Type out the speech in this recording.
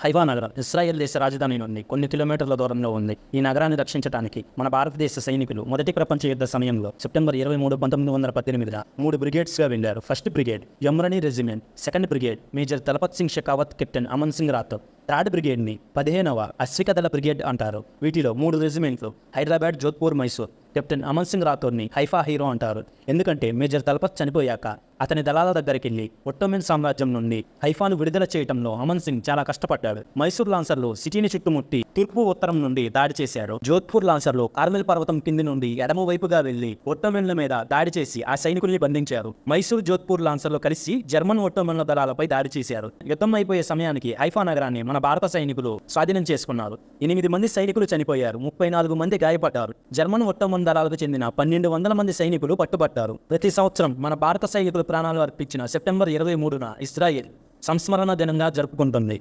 Haifa నగరం ఇశ్రాయేల్ దేశ రాజధాని నుండి కొన్ని కిలోమీటర్ల దూరంలో ఉంది. ఈ నగరాన్ని రక్షించడానికి మన భారతదేశ సైనికులు మొదటి ప్రపంచ యుద్ధ సమయంలో సెప్టెంబర్ 23, 1918 మూడు బ్రిగేడ్స్గా వెళ్లారు. ఫస్ట్ బ్రిగేడ్ యమ్రనీ regiment, second brigade major Dalpat Singh Shekhawat, captain Aman Singh Rathore, third బ్రిగేడ్ని 15వ అశ్వికదళ బ్రిగేడ్ అంటారు. వీటిలో 3 రెజిమెంట్లు హైదరాబాద్, జోధ్పూర్, మైసూర్. కెప్టెన్ అమన్ సింగ్ రాథోర్ని హైఫా హీరో అంటారు. ఎందుకంటే మేజర్ తలపత్ చనిపోయాక అతని దళాల దగ్గరికి వెళ్లి ఒట్టోమెన్ సామ్రాజ్యం నుండి హైఫాను విడుదల చేయడంలో అమన్ సింగ్ చాలా కష్టపడ్డాడు. మైసూర్ లాన్సర్లు సిటీని చుట్టుముట్టి తూర్పు ఉత్తరం నుండి దాడి చేశారు. జోధ్పూర్ లాన్సర్లు కార్మెల్ పర్వతం కింది నుండి ఎడమ వైపుగా వెళ్లి ఒట్టోమెన్ల మీద దాడి చేసి ఆ సైనికుల్ని బంధించారు. మైసూర్, జోధ్పూర్ లాన్సర్లు కలిసి జర్మన్ ఒట్టోమెన్ల దళాలపై దాడి చేశారు. యుద్ధం అయిపోయే సమయానికి హైఫా నగరాన్ని మన భారత సైనికులు స్వాధీనం చేసుకున్నారు. 8 మంది సైనికులు చనిపోయారు, 34 మంది గాయపడ్డారు. జర్మన్ ఒట్టోమన్ దళాలకు చెందిన 1200 మంది సైనికులు పట్టుబట్టారు. ప్రతి సంవత్సరం మన భారత సైనికులు ప్రాణాలు అర్పించిన సెప్టెంబర్ 23న ఇజ్రాయెల్ సంస్మరణ దినంగా జరుపుకుంటుంది.